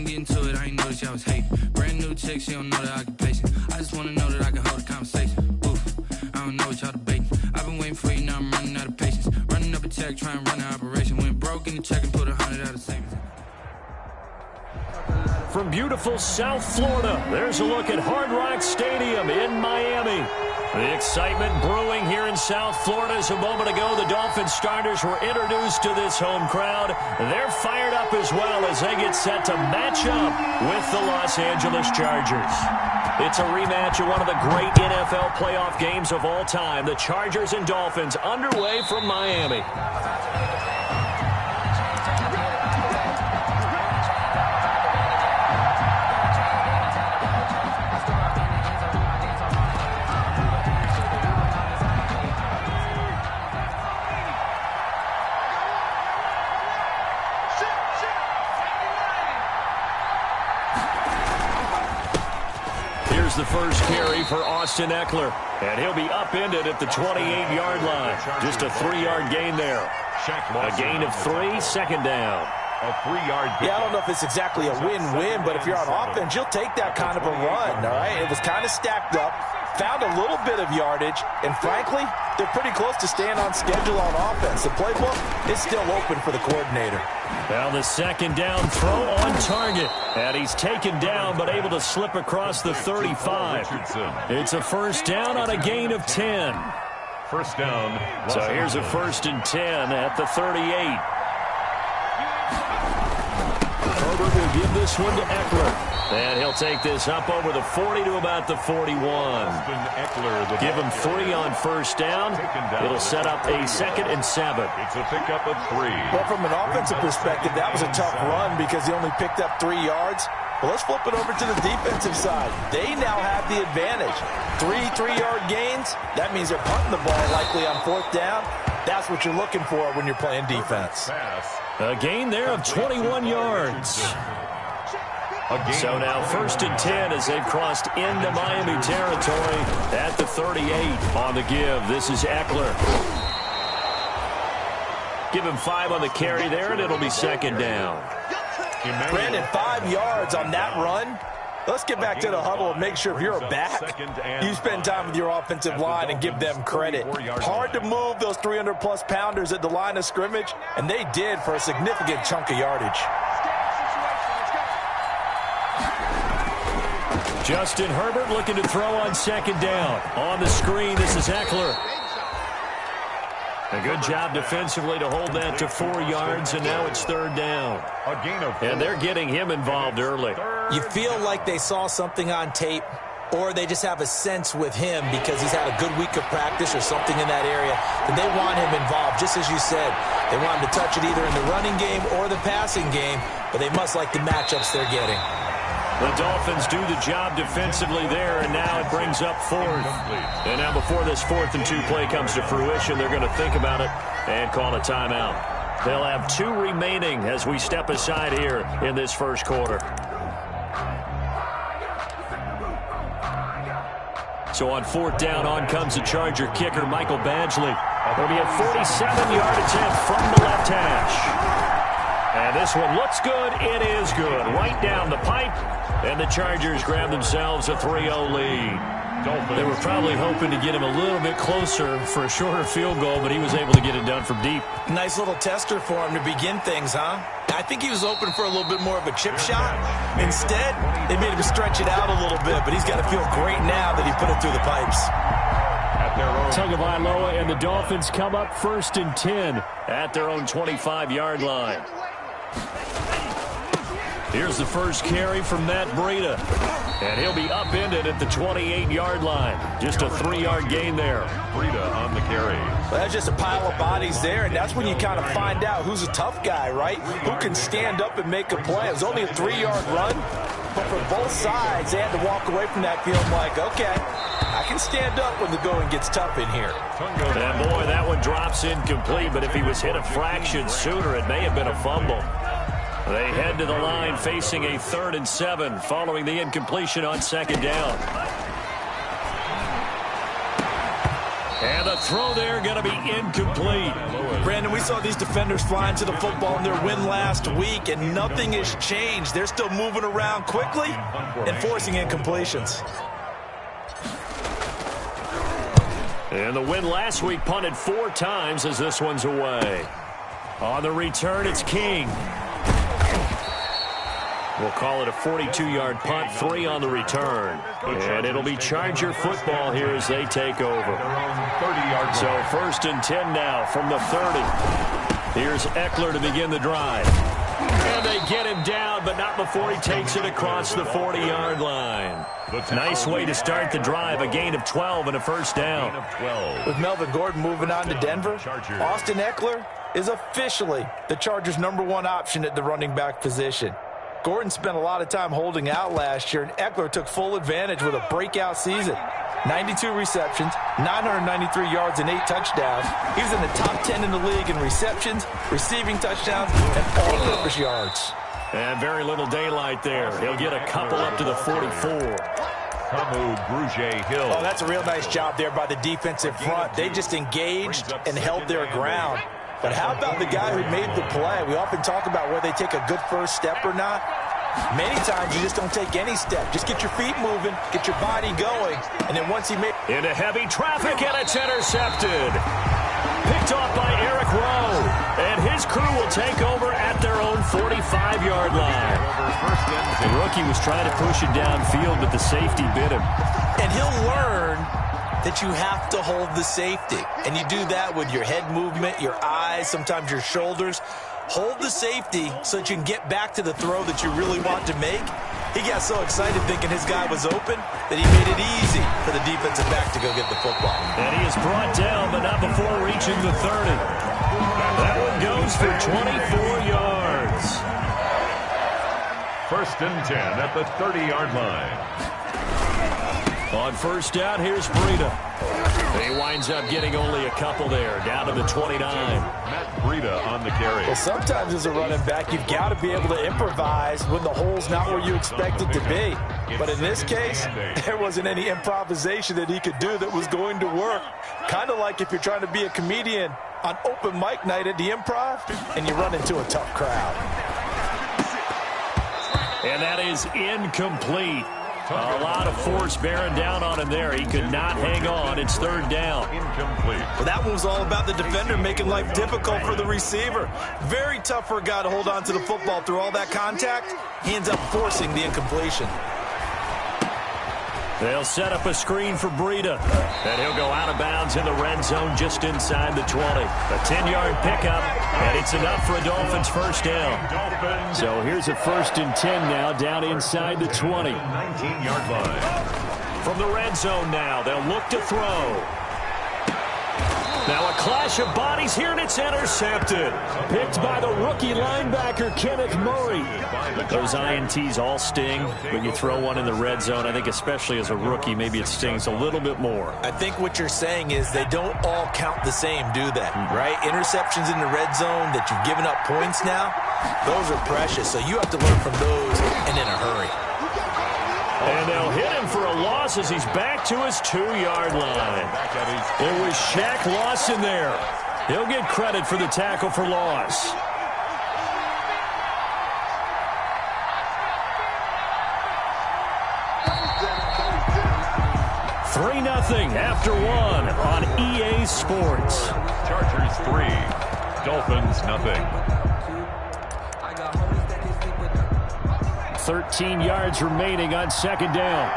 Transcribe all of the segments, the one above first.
wanna get into it, I ain't know that y'all was hating. Brand new chick, she don't know that I can patient. I just wanna know that I can hold a conversation. Oof, I don't know what y'all debating. I've been waiting for you, now I'm running out of patience. Running up a check, trying to run an operation. Went broke in the check and put 100 out of savings. From beautiful South Florida, there's a look at Hard Rock Stadium in Miami. The excitement brewing here in South Florida as a moment ago the Dolphins starters were introduced to this home crowd. They're fired up as well as they get set to match up with the Los Angeles Chargers. It's a rematch of one of the great NFL playoff games of all time. The Chargers and Dolphins underway from Miami. The first carry for Austin Eckler, and he'll be upended at the 28-yard line. Just a 3-yard gain there. A gain of 3, second down. A 3-yard gain. Yeah, I don't know if it's exactly a win-win, but if you're on offense, you'll take that kind of a run, all right? It was kind of stacked up, found a little bit of yardage, and frankly, they're pretty close to staying on schedule on offense. The playbook is still open for the coordinator. Well, the second down throw on target. And he's taken down but able to slip across the 35. It's a first down on a gain of 10. First down. So here's a 1st and 10 at the 38. Herbert will give this one to Eckler. And he'll take this up over the 40 to about the 41. Give him 3 on first down. It'll set up a 2nd and 7. It's a pickup of 3. Well, from an offensive perspective, that was a tough run because he only picked up 3 yards. Well, let's flip it over to the defensive side. They now have the advantage. 3-3-yard gains. That means they're punting the ball likely on 4th down. That's what you're looking for when you're playing defense. A gain there of 21 yards. So now 1st and 10 as they've crossed into Miami territory at the 38. On the give, this is Eckler. Give him 5 on the carry there, and it'll be 2nd down. Brandon, 5 yards on that run. Let's get back to the huddle and make sure if you're a back, you spend time with your offensive line and give them credit. Hard to move those 300-plus pounders at the line of scrimmage, and they did for a significant chunk of yardage. Justin Herbert looking to throw on 2nd down. On the screen, this is Eckler. A good job defensively to hold that to 4 yards, and now it's 3rd down. And they're getting him involved early. You feel like they saw something on tape, or they just have a sense with him because he's had a good week of practice or something in that area, that they want him involved. Just as you said, they want him to touch it either in the running game or the passing game, but they must like the matchups they're getting. The Dolphins do the job defensively there, and now it brings up 4th. And now before this 4th and 2 play comes to fruition, they're going to think about it and call a timeout. They'll have 2 remaining as we step aside here in this first quarter. So on 4th down, on comes the Charger kicker, Michael Badgley. It'll be a 47-yard attempt from the left hash. And this one looks good. It is good. Right down the pipe. And the Chargers grab themselves a 3-0 lead. They were probably hoping to get him a little bit closer for a shorter field goal, but he was able to get it done from deep. Nice little tester for him to begin things, huh? I think he was hoping for a little bit more of a chip shot. Instead, they made him stretch it out a little bit, but he's got to feel great now that he put it through the pipes. Tagovailoa and the Dolphins come up 1st and 10 at their own 25-yard line. Here's the first carry from Matt Breida. And he'll be upended at the 28-yard line. Just a 3-yard gain there. Breida on the carry. Well, that's just a pile of bodies there, and that's when you kind of find out who's a tough guy, right? Who can stand up and make a play. It was only a 3-yard run, but for both sides, they had to walk away from that feeling like, okay, I can stand up when the going gets tough in here. And boy, that one drops incomplete, but if he was hit a fraction sooner, it may have been a fumble. They head to the line facing a 3rd and 7 following the incompletion on 2nd down. And the throw there going to be incomplete. Brandon, we saw these defenders flying to the football in their win last week, and nothing has changed. They're still moving around quickly and forcing incompletions. And the win last week punted 4 times as this one's away. On the return, it's King. We'll call it a 42-yard punt, 3 on the return. And it'll be Charger football here as they take over. So 1st and 10 now from the 30. Here's Eckler to begin the drive. And they get him down, but not before he takes it across the 40-yard line. Nice way to start the drive, a gain of 12 and a first down. With Melvin Gordon moving on to Denver, Austin Eckler is officially the Chargers' #1 option at the running back position. Gordon spent a lot of time holding out last year, and Eckler took full advantage with a breakout season. 92 receptions, 993 yards, and 8 touchdowns. He was in the top 10 in the league in receptions, receiving touchdowns, and all-purpose yards. And very little daylight there. He'll get a couple up to the 44. Oh, that's a real nice job there by the defensive front. They just engaged and held their ground. But how about the guy who made the play? We often talk about whether they take a good first step or not. Many times you just don't take any step. Just get your feet moving, get your body going, and then once he made... Into heavy traffic, and it's intercepted. Picked off by Eric Rowe. And his crew will take over at their own 45-yard line. The rookie was trying to push it downfield, but the safety bit him. And he'll learn that you have to hold the safety. And you do that with your head movement, your eyes, sometimes your shoulders. Hold the safety so that you can get back to the throw that you really want to make. He got so excited thinking his guy was open that he made it easy for the defensive back to go get the football. And he is brought down, but not before reaching the 30. That one goes for 24 yards. 1st and 10 at the 30-yard line. On first down, here's Breida. He winds up getting only a couple there, down to the 29. Matt Breida on the carry. Well, sometimes as a running back, you've got to be able to improvise when the hole's not where you expect it to be. But in this case, there wasn't any improvisation that he could do that was going to work. Kind of like if you're trying to be a comedian on open mic night at the Improv and you run into a tough crowd. And that is incomplete. A lot of force bearing down on him there. He could not hang on. It's 3rd down. Incomplete. Well, that one was all about the defender making life difficult for the receiver. Very tough for a guy to hold on to the football through all that contact. He ends up forcing the incompletion. They'll set up a screen for Breida. And he'll go out of bounds in the red zone just inside the 20. A 10-yard pickup, and it's enough for a Dolphins first down. So here's a 1st and 10 now down inside the 20. 19-yard line. From the red zone now, they'll look to throw. Now a clash of bodies here, and it's intercepted. Picked by the rookie linebacker, Kenneth Murray. Those INTs all sting, but you throw one in the red zone, I think especially as a rookie, maybe it stings a little bit more. I think what you're saying is they don't all count the same, do they? Right? Interceptions in the red zone that you've given up points now, those are precious. So you have to learn from those and in a hurry. And they'll hit him for a loss as he's back to his 2-yard line. It was Shaq Lawson there. He'll get credit for the tackle for loss. 3-0 after 1 on EA Sports. Chargers 3, Dolphins nothing. 13 yards remaining on 2nd down.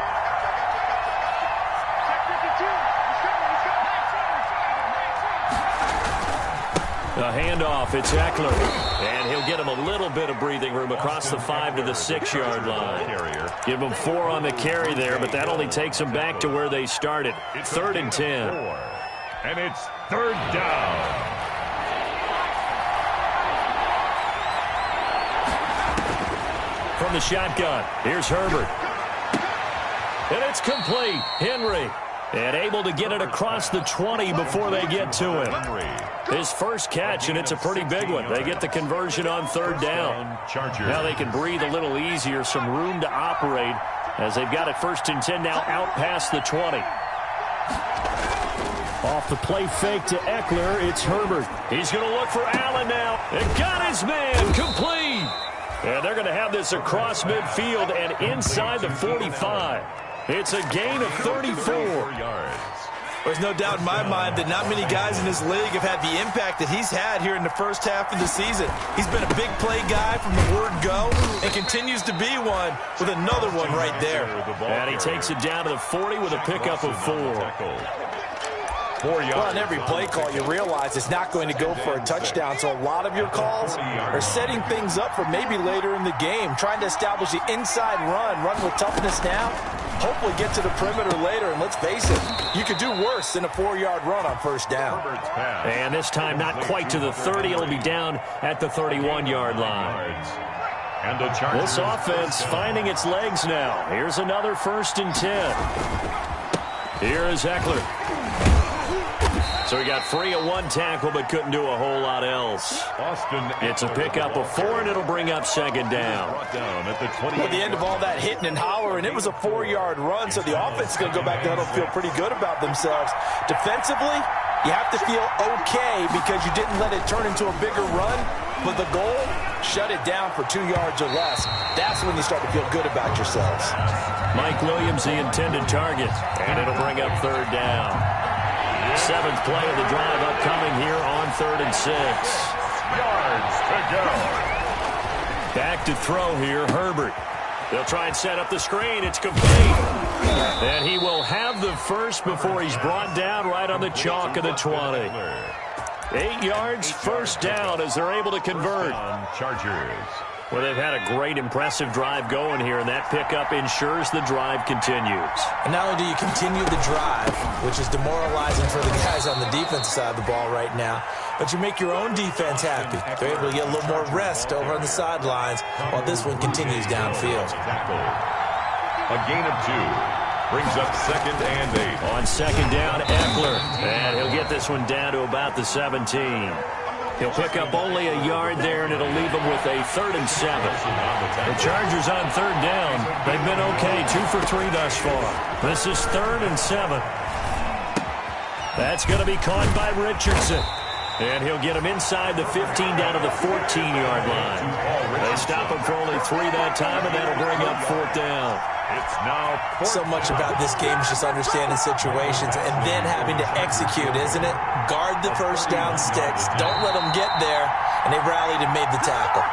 A handoff, it's Eckler. And he'll get him a little bit of breathing room across the 5 to the 6-yard line. Give him 4 on the carry there, but that only takes them back to where they started. 3rd and 10. And it's 3rd down. From the shotgun, here's Herbert. And it's complete. Henry. And able to get it across the 20 before they get to him. His first catch, and it's a pretty big one. They get the conversion on 3rd down. Now they can breathe a little easier, some room to operate as they've got it 1st and 10 now out past the 20. Off the play fake to Eckler, it's Herbert. He's going to look for Allen now. And got his man, complete. And they're going to have this across midfield and inside the 45. It's a gain of 34 yards. There's no doubt in my mind that not many guys in this league have had the impact that he's had here in the first half of the season. He's been a big play guy from the word go and continues to be one with another one right there. And he takes it down to the 40 with a pickup of 4. Well, on every play call, you realize it's not going to go for a touchdown, so a lot of your calls are setting things up for maybe later in the game, trying to establish the inside run with toughness now, hopefully get to the perimeter later, and let's face it, you could do worse than a 4-yard run on first down. And this time not quite to the 30, it'll be down at the 31-yard line. This offense finding its legs now. Here's another 1st and 10. Here is Eckler. So he got free of 1 tackle, but couldn't do a whole lot else. It's a pickup of 4, and it'll bring up 2nd down. At the end of all that hitting and hollering, it was a 4-yard run, so the offense is going to go back to huddle, feel pretty good about themselves. Defensively, you have to feel okay because you didn't let it turn into a bigger run, but the goal, shut it down for 2 yards or less. That's when you start to feel good about yourselves. Mike Williams, the intended target, and it'll bring up 3rd down. 7th play of the drive upcoming here on 3rd and 6. Yards to go. Back to throw here, Herbert. They'll try and set up the screen. It's complete. And he will have the first before he's brought down right on the chalk of the 20. 8 yards, 1st down as they're able to convert. Chargers. Well, they've had a great, impressive drive going here, and that pickup ensures the drive continues. And not only do you continue the drive, which is demoralizing for the guys on the defensive side of the ball right now, but you make your own defense happy. They're able to get a little more rest over on the sidelines while this one continues downfield. A gain of 2. Brings up 2nd and 8. On 2nd down, Eckler. And he'll get this one down to about the 17. He'll pick up only a yard there, and it'll leave him with a 3rd and 7. The Chargers on 3rd down. They've been okay, 2 for 3 thus far. This is 3rd and 7. That's going to be caught by Richardson. And he'll get him inside the 15 down to the 14-yard line. They stop him for only 3 that time, and that'll bring up 4th down. It's now so much about this game is just understanding situations and then having to execute, isn't it? Guard the first down sticks. Don't let them get there. And they rallied and made the tackle.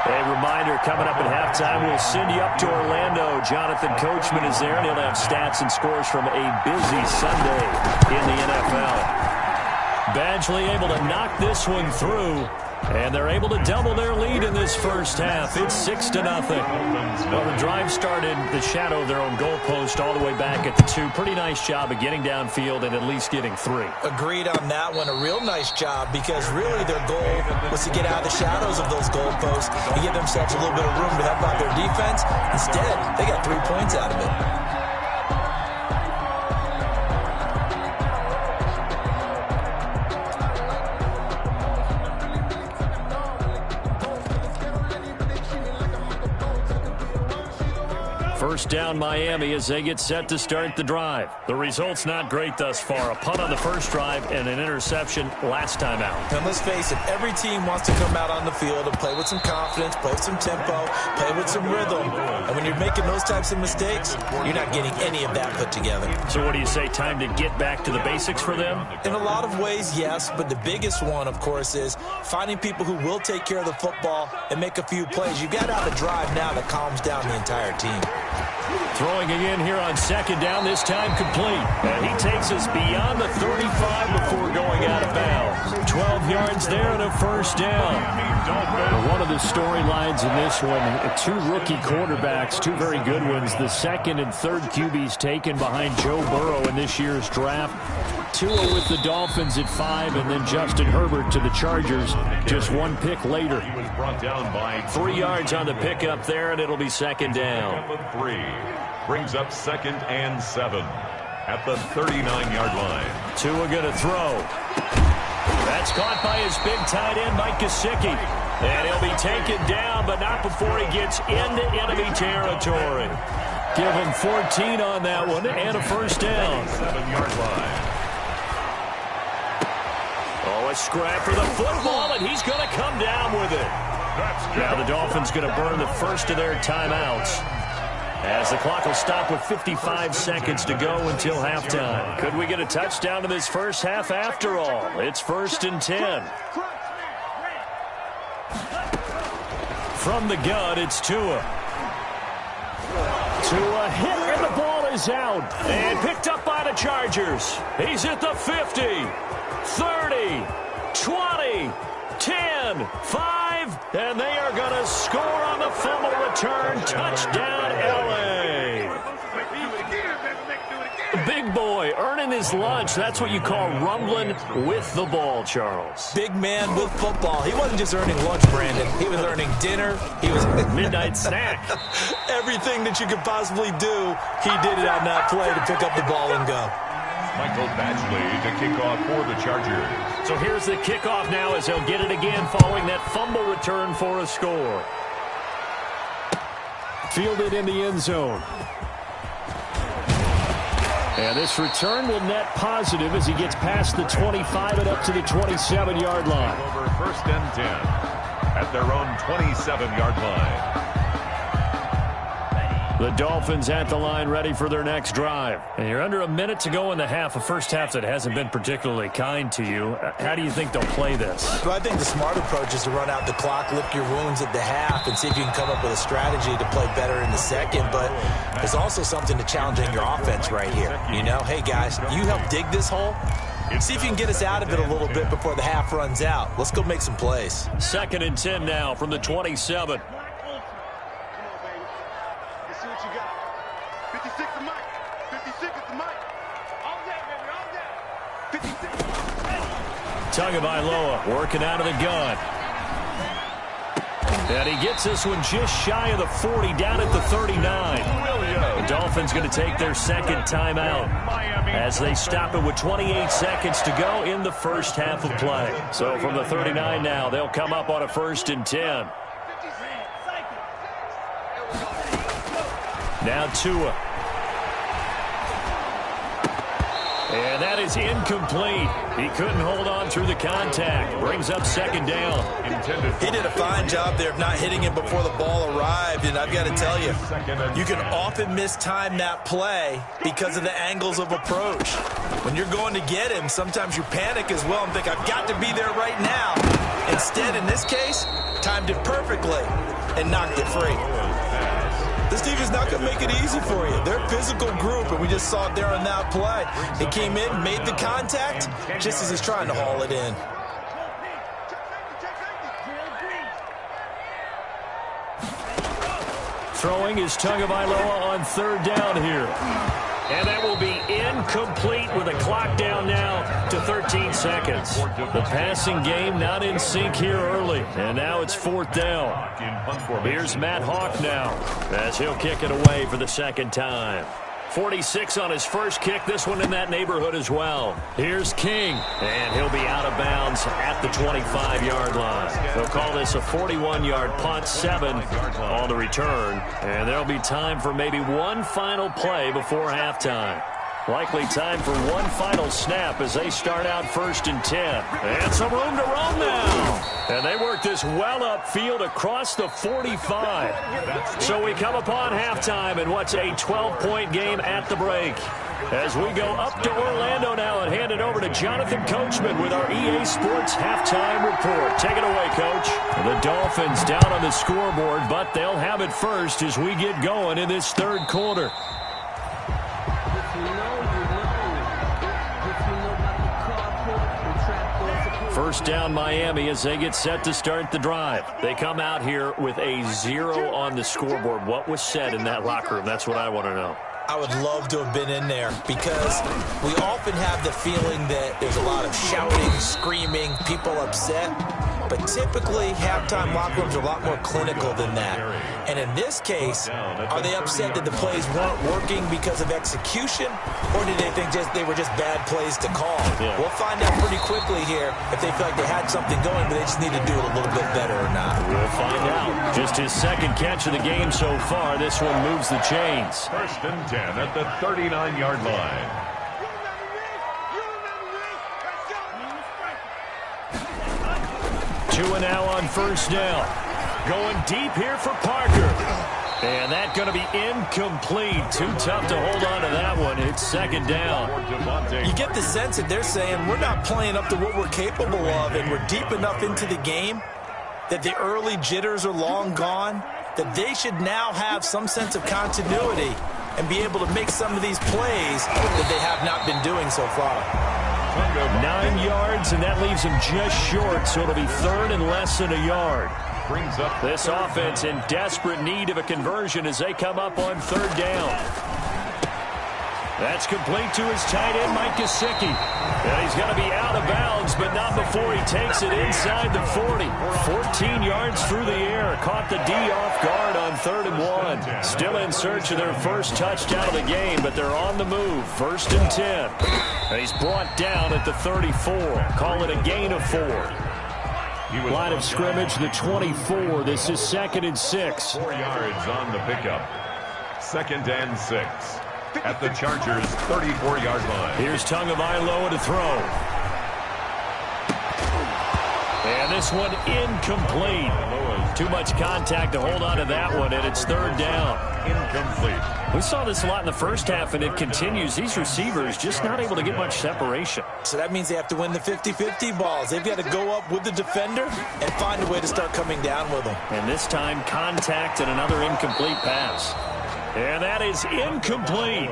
A reminder, coming up at halftime, we'll send you up to Orlando. Jonathan Coachman is there, and he'll have stats and scores from a busy Sunday in the NFL. Badgley able to knock this one through. And they're able to double their lead in this first half. It's 6-0. Well, the drive started the shadow of their own goalpost all the way back at the 2. Pretty nice job of getting downfield and at least getting 3. Agreed on that one. A real nice job because really their goal was to get out of the shadows of those goalposts and give themselves a little bit of room to help out their defense. Instead, they got 3 points out of it. First down Miami as they get set to start the drive. The result's not great thus far. A punt on the first drive and an interception last time out. And let's face it, every team wants to come out on the field and play with some confidence, play with some tempo, play with some rhythm. And when you're making those types of mistakes, you're not getting any of that put together. So what do you say, time to get back to the basics for them? In a lot of ways, yes. But the biggest one, of course, is finding people who will take care of the football and make a few plays. You've got to have a drive now that calms down the entire team. Throwing again here on 2nd down, this time complete. And he takes us beyond the 35 before going out of bounds. 12 yards there and a first down. One of the storylines in this one, 2 rookie quarterbacks, 2 very good ones. The 2nd and 3rd QBs taken behind Joe Burrow in this year's draft. Tua with the Dolphins at 5, and then Justin Herbert to the Chargers just 1 pick later. 3 yards on the pickup there, and it'll be 2nd down. 3 brings up 2nd and 7 at the 39-yard line. Tua going to throw. That's caught by his big tight end, Mike Gesicki. And he'll be taken down, but not before he gets into enemy territory. Give him 14 on that one and a first down. 7-yard line. Oh, a scrap for the football, and he's going to come down with it. Now the Dolphins going to burn the first of their timeouts, as the clock will stop with 55 seconds to go until halftime. Could we get a touchdown in this first half after all? It's 1st and 10. From the gun, it's Tua. Tua hit, and the ball is out. And picked up by the Chargers. He's at the 50, 30, 20, 10, 5, and they are going to score on the fumble return. Touchdown, L.A. Big boy earning his lunch. That's what you call rumbling with the ball, Charles. Big man with football. He wasn't just earning lunch, Brandon. He was earning dinner. He was midnight snack. Everything that you could possibly do, he did it on that play to pick up the ball and go. Michael Badgley to kick off for the Chargers. So here's the kickoff now as he'll get it again following that fumble return for a score. Fielded in the end zone. And this return will net positive as he gets past the 25 and up to the 27-yard line. Over 1st and 10 at their own 27-yard line. The Dolphins at the line ready for their next drive. And you're under a minute to go in the half, a first half that hasn't been particularly kind to you. How do you think they'll play this? Well, I think the smart approach is to run out the clock, lick your wounds at the half, and see if you can come up with a strategy to play better in the second. But there's also something to challenging your offense right here. You know, hey, guys, you help dig this hole. See if you can get us out of it a little bit before the half runs out. Let's go make some plays. 2nd and 10 now from the 27. Tagovailoa working out of the gun. And he gets this one just shy of the 40, down at the 39. The Dolphins going to take their second timeout as they stop it with 28 seconds to go in the first half of play. So from the 39 now, they'll come up on a 1st and 10. Now Tua. And that is incomplete. He couldn't hold on through the contact. Brings up 2nd down. He did a fine job there of not hitting it before the ball arrived. And I've got to tell you, you can often mistime that play because of the angles of approach. When you're going to get him, sometimes you panic as well and think, I've got to be there right now. Instead, in this case, timed it perfectly and knocked it free. This team is not going to make it easy for you. They're a physical group, and we just saw it there on that play. He came in, made the contact, just as he's trying to haul it in. Throwing is Tagovailoa on 3rd down here. And that will be incomplete with a clock down now to 13 seconds. The passing game not in sync here early. And now it's 4th down. Here's Matt Hawk now as he'll kick it away for the 2nd time. 46 on his first kick, this one in that neighborhood as well. Here's King, and he'll be out of bounds at the 25-yard line. They'll call this a 41-yard punt, 7 on the return, and there'll be time for maybe one final play before halftime. Likely time for one final snap as they start out 1st and 10. And some room to roam now. And they work this well upfield across the 45. So we come upon halftime in what's a 12-point game at the break. As we go up to Orlando now and hand it over to Jonathan Coachman with our EA Sports Halftime Report. Take it away, Coach. The Dolphins down on the scoreboard, but they'll have it first as we get going in this 3rd quarter. First down Miami as they get set to start the drive. They come out here with a 0 on the scoreboard. What was said in that locker room? That's what I want to know. I would love to have been in there because we often have the feeling that there's a lot of shouting, screaming, people upset. But typically, halftime locker rooms are a lot more clinical than that. And in this case, are they upset that the plays weren't working because of execution? Or did they think they were just bad plays to call? Yeah. We'll find out pretty quickly here if they feel like they had something going, but they just need to do it a little bit better or not. We'll find out. Just his second catch of the game so far. This one moves the chains. 1st and 10 at the 39-yard line. Two and now on 1st down. Going deep here for Parker. And that's going to be incomplete. Too tough to hold on to that one. It's 2nd down. You get the sense that they're saying we're not playing up to what we're capable of, and we're deep enough into the game that the early jitters are long gone, that they should now have some sense of continuity and be able to make some of these plays that they have not been doing so far. 9 yards, and that leaves them just short, so it'll be 3rd and less than a yard. Brings up This offense in desperate need of a conversion as they come up on 3rd down. That's complete to his tight end, Mike Gesicki. And he's going to be out of bounds, but not before he takes it inside the 40. 14 yards through the air. Caught the D off guard on 3rd and 1. Still in search of their first touchdown of the game, but they're on the move. 1st and 10. And he's brought down at the 34. Call it a gain of 4. Line of scrimmage, the 24. This is 2nd and 6. 4 yards on the pickup. 2nd and 6. At the Chargers' 34-yard line. Here's Tagovailoa to throw. And this one incomplete. Too much contact to hold on to that one, and it's 3rd down. Incomplete. We saw this a lot in the first half, and it continues. These receivers just not able to get much separation. So that means they have to win the 50-50 balls. They've got to go up with the defender and find a way to start coming down with them. And this time, contact and another incomplete pass. And that is incomplete.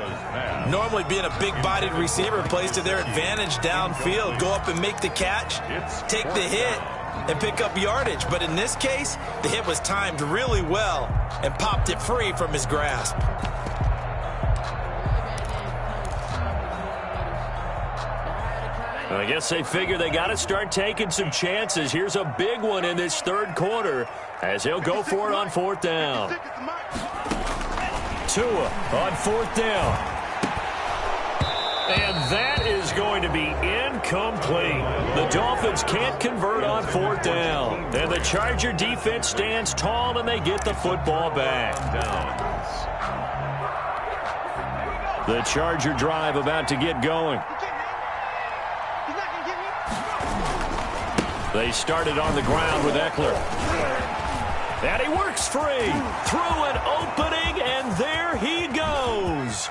Normally being a big-bodied receiver plays to their advantage downfield. Go up and make the catch, take the hit, and pick up yardage. But in this case, the hit was timed really well and popped it free from his grasp. I guess they figure they got to start taking some chances. Here's a big one in this 3rd quarter as he'll go for it on 4th down. Tua on 4th down. And that is going to be incomplete. The Dolphins can't convert on 4th down. And the Charger defense stands tall, and they get the football back. The Charger drive about to get going. They started on the ground with Eckler. And he works free. Through an opening, and there he goes.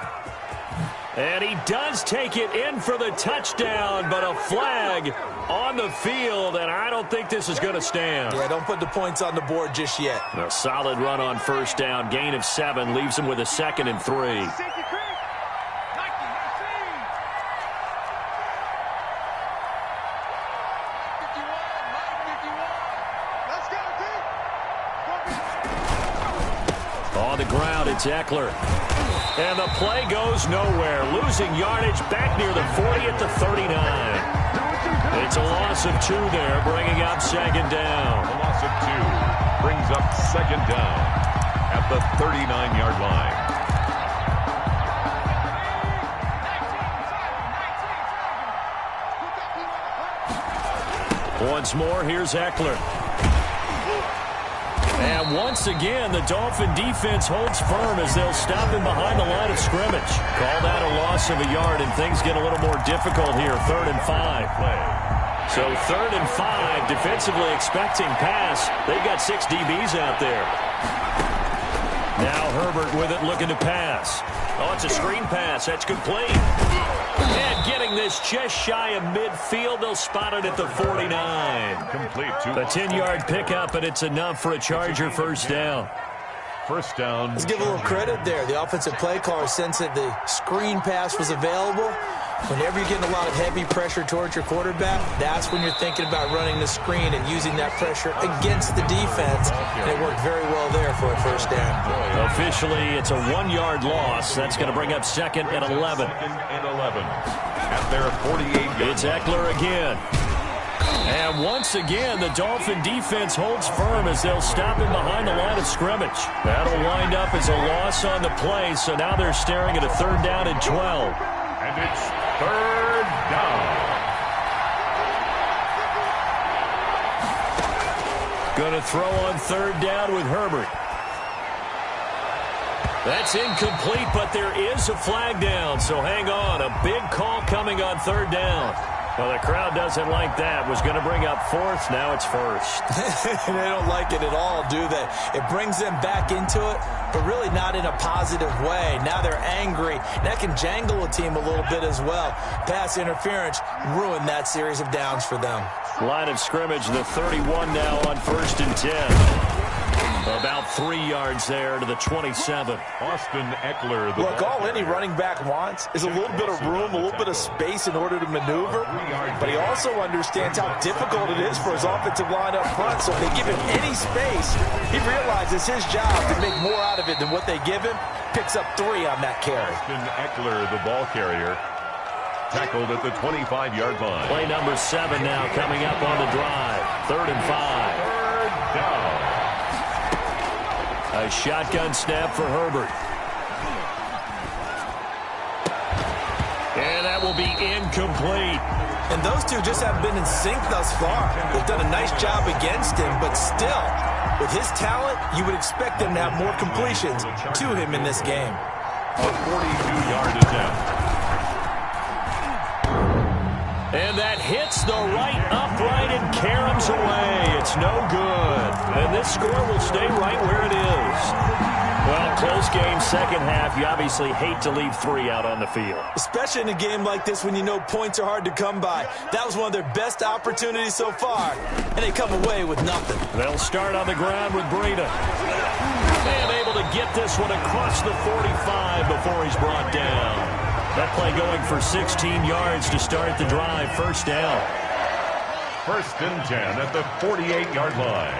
And he does take it in for the touchdown, but a flag on the field, and I don't think this is going to stand. Yeah, don't put the points on the board just yet. A solid run on 1st down. Gain of 7 leaves him with a 2nd and 3. On the ground, it's Eckler. And the play goes nowhere. Losing yardage back near the 40 at the 39. It's a loss of 2 there, bringing up 2nd down. A loss of 2 brings up 2nd down at the 39-yard line. Once more, here's Eckler. And once again, the Dolphin defense holds firm as they'll stop him behind the line of scrimmage. Call that a loss of a yard, and things get a little more difficult here. 3rd and 5. So 3rd and 5, defensively expecting pass. They've got 6 DBs out there. Now Herbert with it, looking to pass. Oh, it's a screen pass. That's complete. And getting this just shy of midfield. They'll spot it at the 49. Complete. A 10-yard pickup, and it's enough for a Charger 1st down. 1st down. Let's give a little credit there. The offensive play caller sensed that the screen pass was available. Whenever you're getting a lot of heavy pressure towards your quarterback, that's when you're thinking about running the screen and using that pressure against the defense. And it worked very well there for a 1st down. Officially, it's a 1-yard loss. That's going to bring up 2nd and 11. 2nd and 11 at their 48. It's Eckler again. And once again, the Dolphin defense holds firm as they'll stop him behind the line of scrimmage. That'll wind up as a loss on the play, so now they're staring at a 3rd down and 12. And it's 3rd down. Going to throw on third down with Herbert. That's incomplete, but there is a flag down, so hang on. A big call coming on third down. Well, the crowd doesn't like that. Was going to bring up fourth. Now it's first. They don't like it at all, do they? It brings them back into it, but really not in a positive way. Now they're angry. That can jangle a team a little bit as well. Pass interference ruined that series of downs for them. Line of scrimmage, the 31 now on 1st and 10. About 3 yards there to the 27. Austin Eckler. Look, all any running back wants is a little bit of room, a little bit of space in order to maneuver. But he also understands how difficult it is for his offensive line up front. So if they give him any space, he realizes his job to make more out of it than what they give him. Picks up 3 on that carry. Austin Eckler, the ball carrier, tackled at the 25-yard line. Play number 7 now coming up on the drive. 3rd and 5. Third down. A shotgun snap for Herbert. And that will be incomplete. And those two just haven't been in sync thus far. They've done a nice job against him, but still, with his talent, you would expect them to have more completions to him in this game. A 42-yard attempt. And that hits the right upright and caroms away. It's no good. And this score will stay right where it is. Well, close game, second half. You obviously hate to leave 3 out on the field. Especially in a game like this when you know points are hard to come by. That was one of their best opportunities so far, and they come away with nothing. They'll start on the ground with Breida. And able to get this one across the 45 before he's brought down. That play going for 16 yards to start the drive. First down. 1st and 10 at the 48-yard line.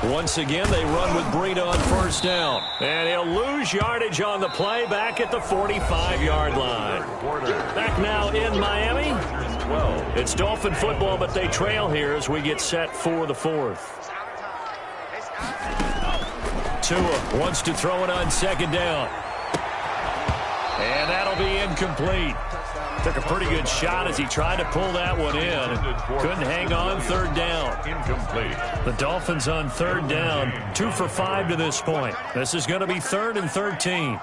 Once again, they run with Breida on first down. And he'll lose yardage on the play back at the 45-yard line. Back now in Miami. It's Dolphin football, but they trail here as we get set for the 4th. Tua wants to throw it on 2nd down. And that'll be incomplete. Took a pretty good shot as he tried to pull that one in. Couldn't hang on. 3rd down. Incomplete. The Dolphins on 3rd down. 2 for 5 to this point. This is going to be 3rd and 13.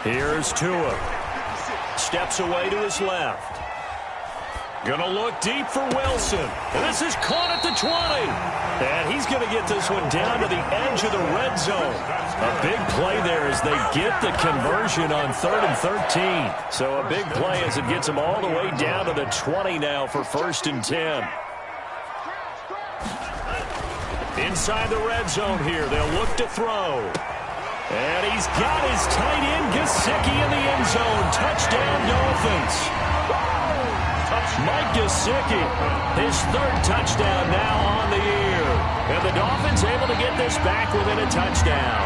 Here's Tua. Steps away to his left. Gonna look deep for Wilson. And this is caught at the 20. And he's going to get this one down to the edge of the red zone. A big play there as they get the conversion on 3rd and 13. So a big play as it gets them all the way down to the 20 now for 1st and 10. Inside the red zone here. They'll look to throw. And he's got his tight end Gesicki in the end zone. Touchdown Dolphins. Mike Gesicki, his 3rd touchdown now on the year. And the Dolphins able to get this back within a touchdown.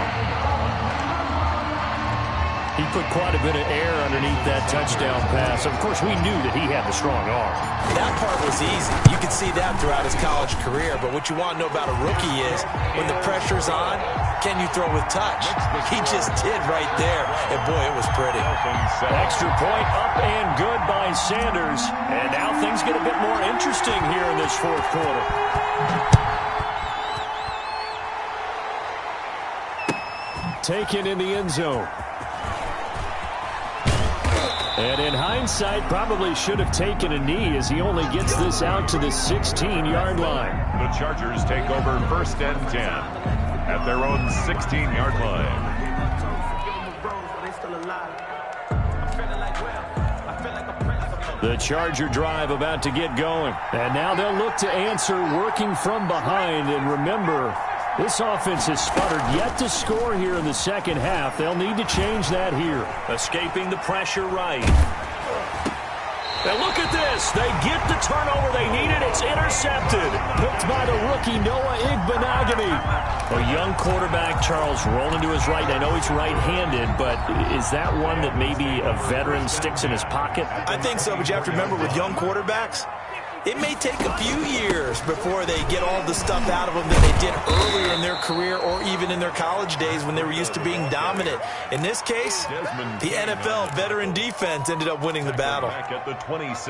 He put quite a bit of air underneath that touchdown pass. Of course, we knew that he had the strong arm. That part was easy. You could see that throughout his college career. But what you want to know about a rookie is when the pressure's on, can you throw with touch? He just did right there. And, boy, it was pretty. Extra point up and good by Sanders. And now things get a bit more interesting here in this 4th quarter. Taken in the end zone. And in hindsight, probably should have taken a knee as he only gets this out to the 16-yard line. The Chargers take over 1st and 10 at their own 16-yard line. The Charger drive about to get going. And now they'll look to answer working from behind. And remember, this offense has sputtered yet to score here in the second half. They'll need to change that here. Escaping the pressure right. Now look at this. They get the turnover they needed. It's intercepted. Picked by the rookie Noah Igbenogany. A young quarterback, Charles, rolling to his right. I know he's right-handed, but is that one that maybe a veteran sticks in his pocket? I think so, but you have to remember with young quarterbacks, it may take a few years before they get all the stuff out of them that they did earlier in their career or even in their college days when they were used to being dominant. In this case, the NFL veteran defense ended up winning the battle.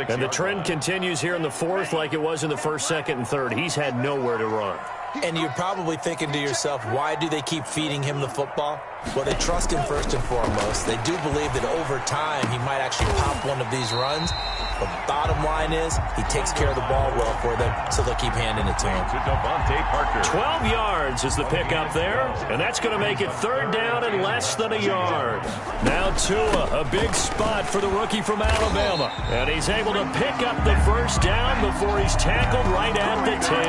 And the trend continues here in the fourth like it was in the first, second, and third. He's had nowhere to run. And you're probably thinking to yourself, why do they keep feeding him the football? Well, they trust him first and foremost. They do believe that over time he might actually pop one of these runs. But bottom line is he takes care of the ball well for them, so they'll keep handing it to him. 12 yards is the pickup there, and that's going to make it third down and less than a yard. Now Tua, a big spot for the rookie from Alabama. And he's able to pick up the first down before he's tackled right at the 10.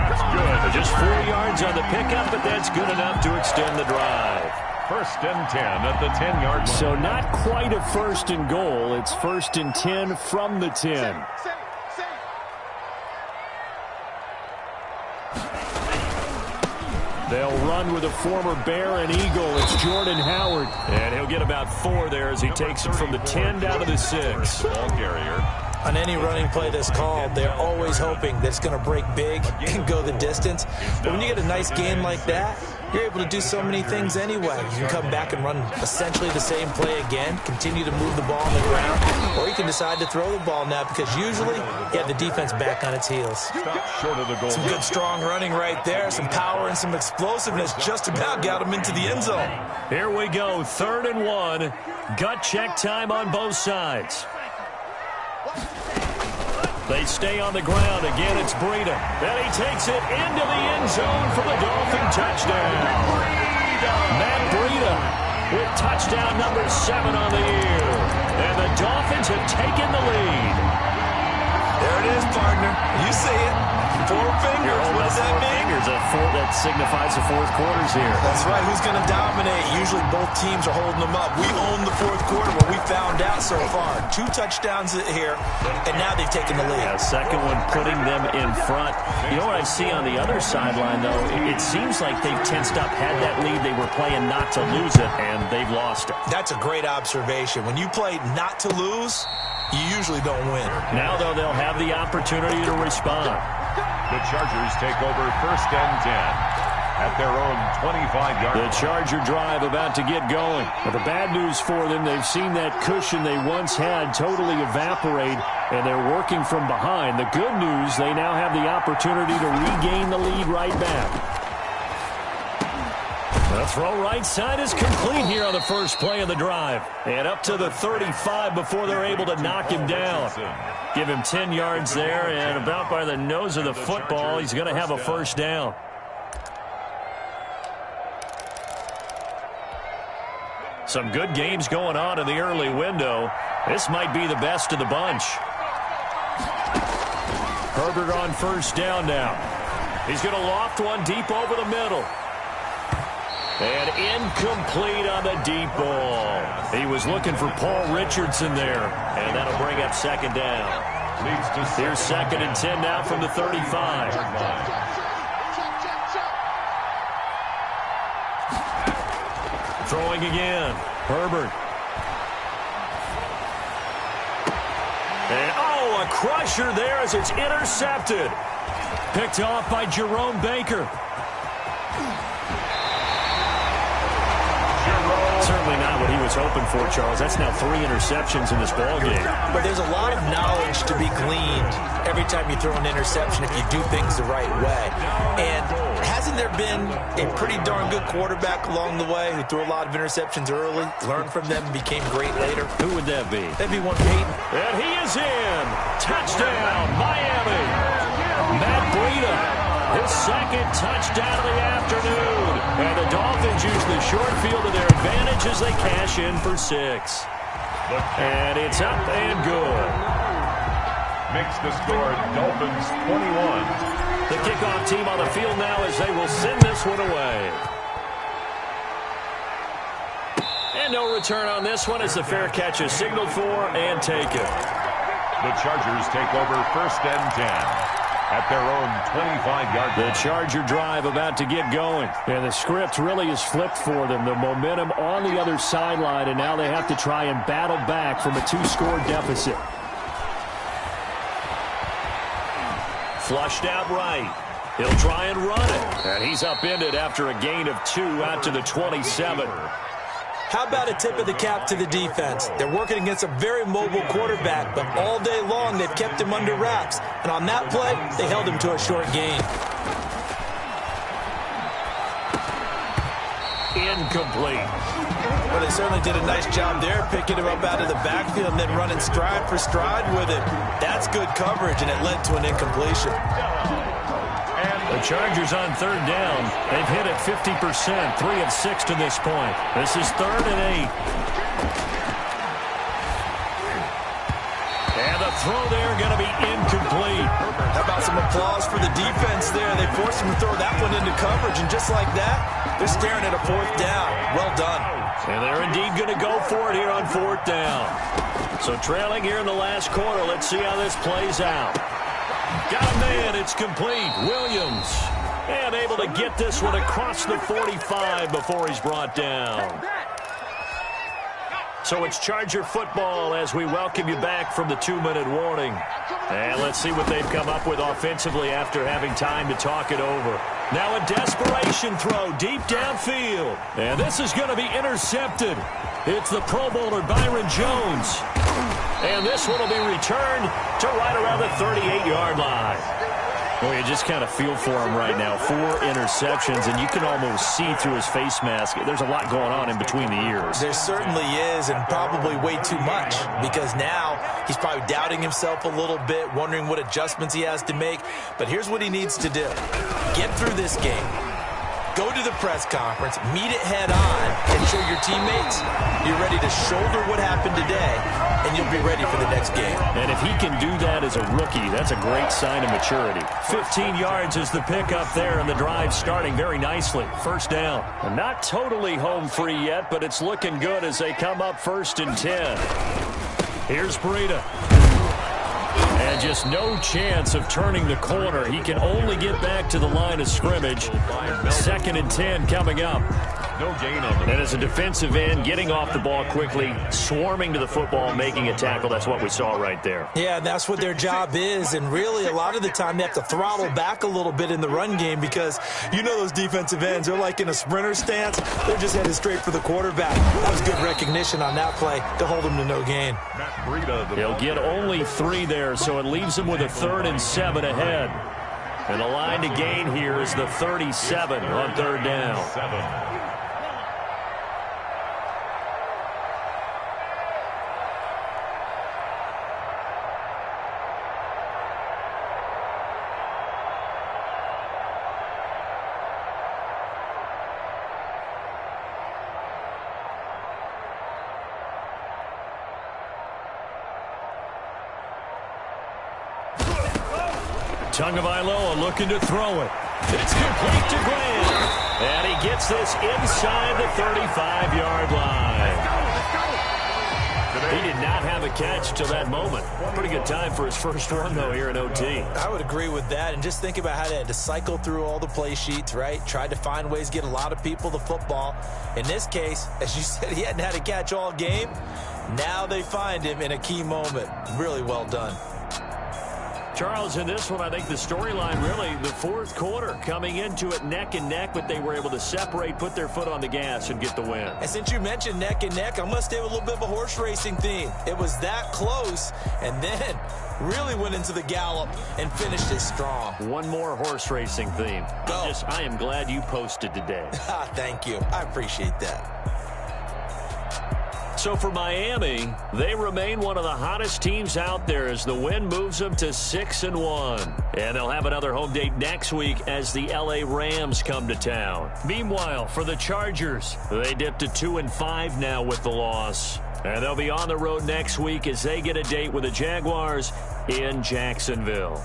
That's good. Just 4 yards on the pickup, but that's good enough to extend the drive. First and 10 at the 10-yard line. So not quite a first and goal. It's first and 10 from the 10. They'll run with a former Bear and Eagle. It's Jordan Howard. And he'll get about 4 there as he takes it from the 10 down to the 6. Ball carrier. On any running play that's called, they're always hoping that it's going to break big and go the distance. But when you get a nice gain like that, you're able to do so many things anyway. You can come back and run essentially the same play again, continue to move the ball on the ground, or you can decide to throw the ball now because usually you have the defense back on its heels. Stop short of the goal. Some good strong running right there, some power and some explosiveness just about got him into the end zone. Here we go, 3rd and 1. Gut check time on both sides. They stay on the ground. Again, it's Breida. And he takes it into the end zone for the Dolphin touchdown. Matt Breida with touchdown number 7 on the year. And the Dolphins have taken the lead. There it is, partner. You see it. 4 fingers. What does that mean? That signifies the fourth quarter's here. That's right. Who's going to dominate? Usually both teams are holding them up. We own the fourth quarter, what we found out so far. 2 touchdowns here, and now they've taken the lead. Yeah, second one putting them in front. You know what I see on the other sideline, though? It seems like they've tensed up, had that lead. They were playing not to lose it, and they've lost it. That's a great observation. When you play not to lose, you usually don't win. Now, though, they'll have the opportunity to respond. The Chargers take over first and 10 at their own 25-yard line. The Charger drive about to get going. But the bad news for them, they've seen that cushion they once had totally evaporate, and they're working from behind. The good news, they now have the opportunity to regain the lead right back. The throw right side is complete here on the first play of the drive. And up to the 35 before they're able to knock him down. Give him 10 yards there, and about by the nose of the football, he's going to have a first down. Some good games going on in the early window. This might be the best of the bunch. Herbert on first down now. He's going to loft one deep over the middle. And incomplete on the deep ball. He was looking for Paul Richardson there. And that'll bring up second down. Here's 2nd and 10 now from the 35. Throwing again. Herbert. And, a crusher there as it's intercepted. Picked off by Jerome Baker. Certainly not what he was hoping for, Charles. That's now 3 interceptions in this ballgame. But there's a lot of knowledge to be gleaned every time you throw an interception if you do things the right way. And hasn't there been a pretty darn good quarterback along the way who threw a lot of interceptions early, learned from them, and became great later? Who would that be? That'd be one Peyton. And he is in. Touchdown, Miami. Matt Breida. His 2nd touchdown of the afternoon. And the Dolphins use the short field to their advantage as they cash in for 6. And it's up and good. Makes the score Dolphins 21. The kickoff team on the field now as they will send this one away. And no return on this one as the fair catch is signaled for and taken. The Chargers take over first and 10. At their own 25-yard line. The Charger drive about to get going. And the script really is flipped for them. The momentum on the other sideline, and now they have to try and battle back from a 2-score deficit. Flushed out right. He'll try and run it. And he's upended after a gain of 2 out to the 27. How about a tip of the cap to the defense? They're working against a very mobile quarterback, but all day long they've kept him under wraps. And on that play, they held him to a short gain. Incomplete. Well, they certainly did a nice job there, picking him up out of the backfield and then running stride for stride with him. That's good coverage, and it led to an incompletion. The Chargers on 3rd down. They've hit it 50%, 3 of 6 to this point. This is 3rd and 8. And the throw there going to be incomplete. How about some applause for the defense there? They forced him to throw that one into coverage, and just like that, they're staring at a 4th down. Well done. And they're indeed going to go for it here on 4th down. So trailing here in the last quarter. Let's see how this plays out. Got a man. It's complete. Williams. And able to get this one across the 45 before he's brought down. So it's Charger football as we welcome you back from the 2-minute warning. And let's see what they've come up with offensively after having time to talk it over. Now a desperation throw deep downfield. And this is going to be intercepted. It's the Pro Bowler Byron Jones. And this one will be returned to right around the 38-yard line. Well, you just kind of feel for him right now. 4 interceptions, and you can almost see through his face mask. There's a lot going on in between the ears. There certainly is, and probably way too much, because now he's probably doubting himself a little bit, wondering what adjustments he has to make. But here's what he needs to do. Get through this game. Go to the press conference, meet it head on, and show your teammates you're ready to shoulder what happened today, and you'll be ready for the next game. And if he can do that as a rookie, that's a great sign of maturity. 15 yards is the pickup there, and the drive starting very nicely. 1st down. And not totally home free yet, but it's looking good as they come up 1st and 10. Here's Breida. And just no chance of turning the corner. He can only get back to the line of scrimmage. 2nd and 10 coming up. No gain on them. And as a defensive end, getting off the ball quickly, swarming to the football, making a tackle. That's what we saw right there. Yeah, that's what their job is. And really, a lot of the time, they have to throttle back a little bit in the run game because you know those defensive ends, they're like in a sprinter stance. They're just headed straight for the quarterback. That was good recognition on that play to hold them to no gain. He'll get only 3 there, so it leaves him with a 3rd and 7 ahead. And the line to gain here is the 37 on 3rd down. Tagovailoa looking to throw it. It's complete to Graham. And he gets this inside the 35-yard line. He did not have a catch till that moment. Pretty good time for his first one, though, here in OT. I would agree with that. And just think about how they had to cycle through all the play sheets, right? Tried to find ways to get a lot of people the football. In this case, as you said, he hadn't had a catch all game. Now they find him in a key moment. Really well done. Charles, in this one, I think the storyline really, the 4th quarter, coming into it neck and neck, but they were able to separate, put their foot on the gas, and get the win. And since you mentioned neck and neck, I'm going to stay with a little bit of a horse racing theme. It was that close, and then really went into the gallop and finished it strong. One more horse racing theme. I am glad you posted today. Thank you. I appreciate that. So for Miami, they remain one of the hottest teams out there as the win moves them to 6-1. And they'll have another home date next week as the LA Rams come to town. Meanwhile, for the Chargers, they dip to 2-5 now with the loss. And they'll be on the road next week as they get a date with the Jaguars in Jacksonville.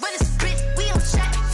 But it's Brit, we on track.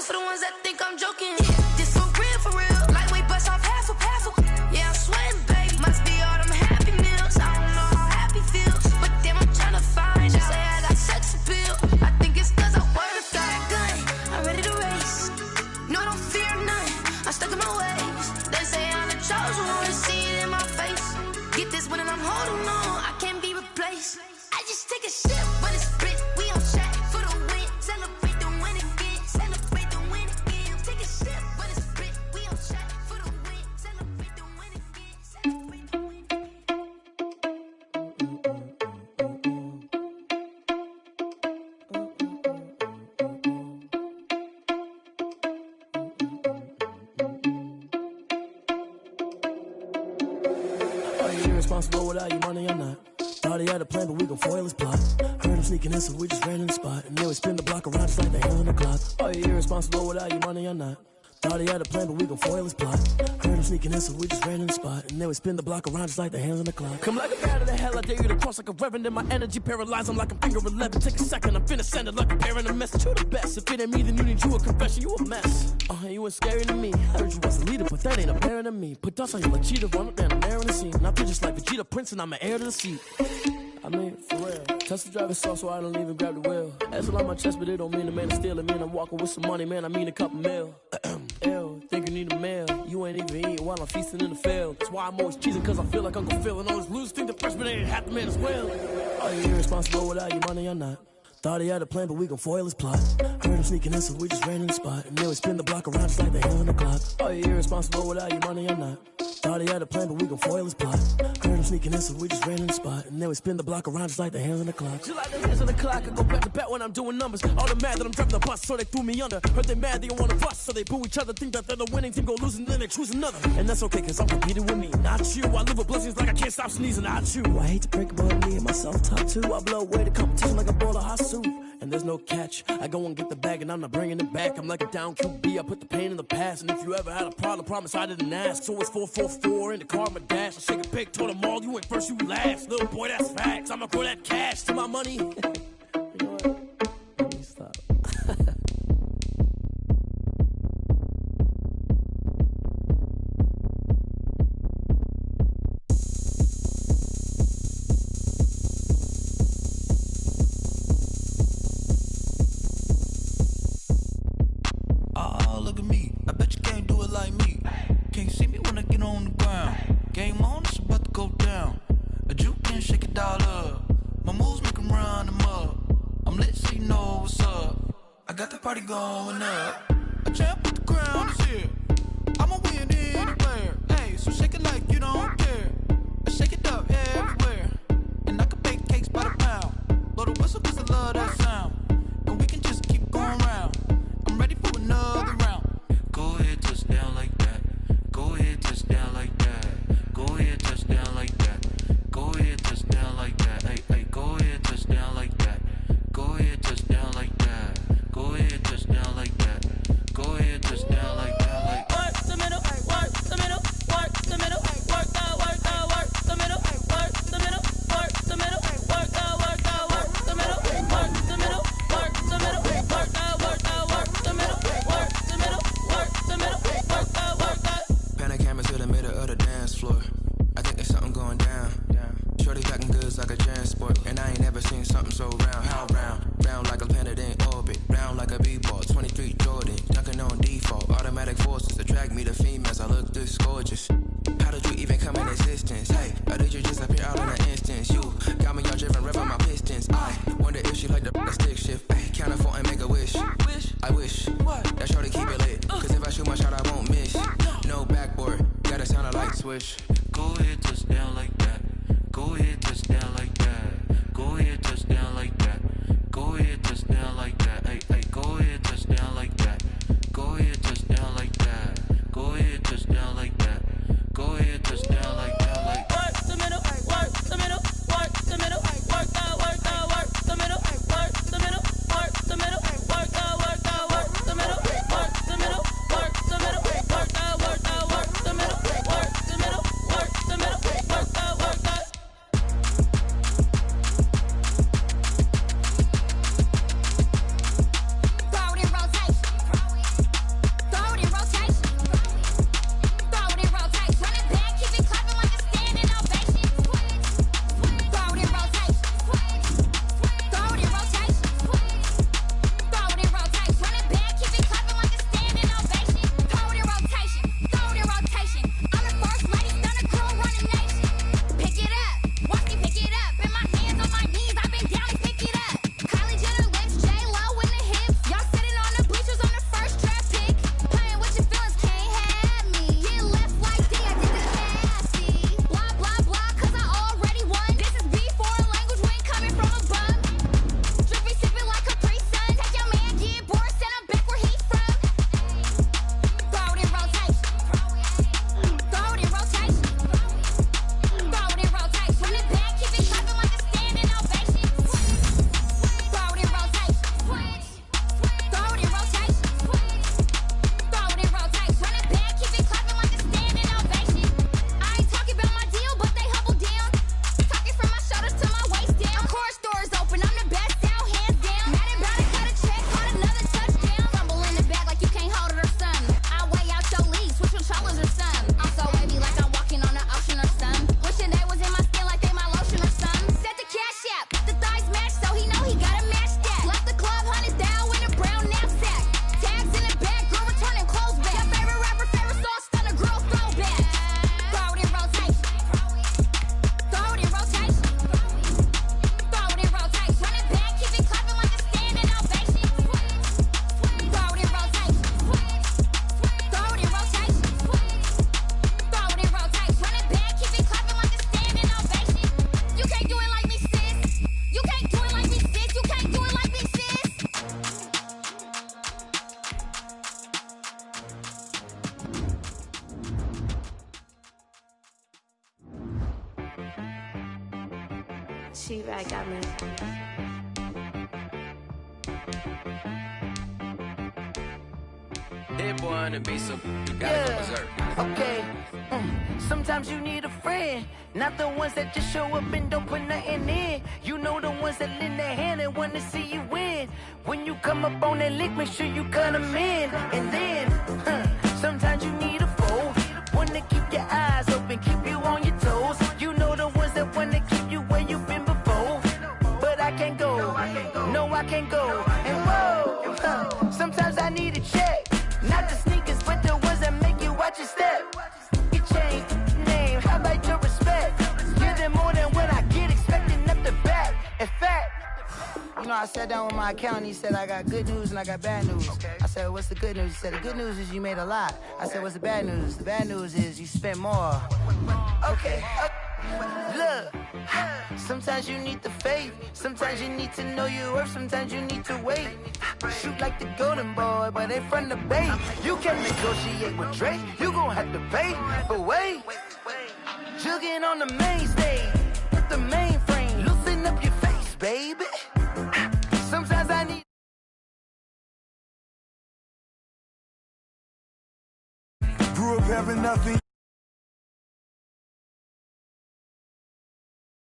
for the ones that think I'm joking. This for real. Lightweight bust off half a. Yeah, I'm sweating, babe. Must be all them happy meals. I don't know how happy feels, but damn, I'm trying to find out. Say I got sex appeal. I think it's cause I work. Got a gun, I'm ready to race. No, I don't fear nothing. I'm stuck in my ways. They say I'm the chosen one. See it in my face. Get this one and I'm holding on. I can't be replaced. I just take a sip, but it's split. We on chat for the win. Celebrate the win again. Celebrate the win again. Take a sip, but it's split. We on chat for the win. Celebrate the win again. Celebrate the win again. Are you irresponsible without your money or not? Thought he had a plan, but we gon' foil his plot. Heard him sneaking in, so we just ran in the spot. And then we spin the block around just like the hands on the clock. Are you irresponsible without your money or not? Thought he had a plan, but we gon' foil his plot. Heard him sneaking in, so we just ran in the spot. And then we spin the block around just like the hands on the clock. Come like a bat of the hell, I dare you to cross like a reverend. And my energy paralyzed, I'm like I'm finger 11. Take a second, I'm finna send it like a parent a message. You the best, if it ain't me, then you need you a confession. You a mess, you ain't scary to me. I heard you was a leader, but that ain't apparent to me. Put dust on you like cheetah, run up, man, I'm airing the scene. Now I'm just like Vegeta Prince, and I'm an heir to the seat. I mean, for real. Tesla driver soft, so I don't even grab the wheel. That's on my chest, but it don't mean the man is stealing. Man, I'm walking with some money, man, I mean a couple mil. Ew, think you need a meal. You ain't even eating while I'm feasting in the field. That's why I'm always cheesing, cause I feel like Uncle Phil. And all this losers think the freshman ain't half the man as well. Are you irresponsible without your money or not? Thought he had a plan, but we gon' foil his plot. Heard him sneaking in, so we just ran in the spot. And then we spin the block around just like the hands on the clock. Are you irresponsible without your money or not? Thought he had a plan, but we gon' foil his plot. Heard him sneaking in, so we just ran in the spot. And then we spin the block around just like the hands on the clock. Just like the hands on the clock, I go back to back when I'm doing numbers. All the mad that I'm driving the bus, so they threw me under. Heard they mad, they don't wanna bust, so they boo each other. Think that they're the winning team, go losing, then they choose another. And that's okay, cause I'm competing with me, not you. I live with blessings like I can't stop sneezing, not you. I hate to break about me and my self-talk too. I blow away the competition like a bowl of hot soup. And there's no catch. I go and get the bag and I'm not bringing it back. I'm like a down QB, I put the pain in the past. And if you ever had a problem, promise I didn't ask. So it's 444 in the car, my dash. I shake a pig, told them all, you ain't first, you last. Little boy, that's facts. I'ma grow that cash to my money. You know what? Let me stop. Look at me, I bet you can't do it like me. Can't see me when I get on the ground. Game on, it's about to go down. A juke and shake it all up. My moves make them run them up. I'm lit so you know what's up. I got the party going up. A champ with the crown is here. I'ma win anywhere. Hey, so shake it like you don't care. I shake it up everywhere. And I can bake cakes by the pound. Blow the whistle cause I love that sound. And we can just keep going round. I'm ready for another round. Go ahead, touch down like that. Go ahead, touch down like that. Go ahead, touch down like that. Go ahead, touch down like that. Hey, hey, go ahead, touch down like that. Go ahead, touch down like that. Go ahead, touch down like that. Go ahead, touch down like that. Like work the middle, work the middle, work the middle, work the middle, work the middle, work the middle, work the middle, work the middle, work the middle, work the middle, work the middle, work the middle, work the middle, work the. Panic camera to the middle of the dance floor. I think there's something going down. Shorty packing goods like a transport, and I ain't never seen something so round. How round? Round like a planet in orbit. Round like a b-ball. 23 Jordan, dunking on default. Automatic forces attract me to females. I look this gorgeous. How did you even come in existence? Hey, or did you just appear out in an instance? You got me all driven, revving my pistons. I wonder if she like the stick shift. Ay, count a 4 and make a wish. I wish that shorty keep it lit. Cause if I shoot my shot, I won't miss. No backboard, gotta sound a light switch. Go ahead, touch down like that. Go ahead, touch down like that. Go ahead, touch down like that. Go ahead, touch down like that. Hey, hey, go ahead, touch down like that. Go ahead, touch down like that. Go ahead, touch down like that. Go ahead, touch down like that. Like Work the middle, work the middle, work the middle, work the middle, work the middle, work the middle, work the middle, work the middle, work the middle, work the middle, work the middle, work the middle, work the middle, work the middle, work the middle, like got me. Hit boy on the beat, so you gotta go berserk. Okay. Sometimes you need a friend, not the ones that just show up and don't put nothing in. You know the ones that lend their hand and want to see you win. When you come up on that lick, make sure you cut them in. And then, sometimes you need a foe, one to keep your eyes open, keep you on your toes. You know the ones that want to keep you where you've been before. But I can't go, no I can't go. And whoa, sometimes I need a check, not the sneakers, but the ones that make you watch your step. Change name, how about your respect? Give them more than what I get, expecting up the back. In fact, you know, I sat down with my accountant, he said, I got good news and I got bad news. I said, what's the good news? He said, the good news is you made a lot. I said, what's the bad news? The bad news is you spent more. Okay. Look, sometimes you need the faith, sometimes you need to know your worth, sometimes you need to wait. Shoot like the golden boy, but they from the bay. You can't negotiate with Drake, you gon' have to pay. But wait, jugging on the main stage, with the mainframe, loosen up your face, baby. Sometimes I need. Grew up having nothing.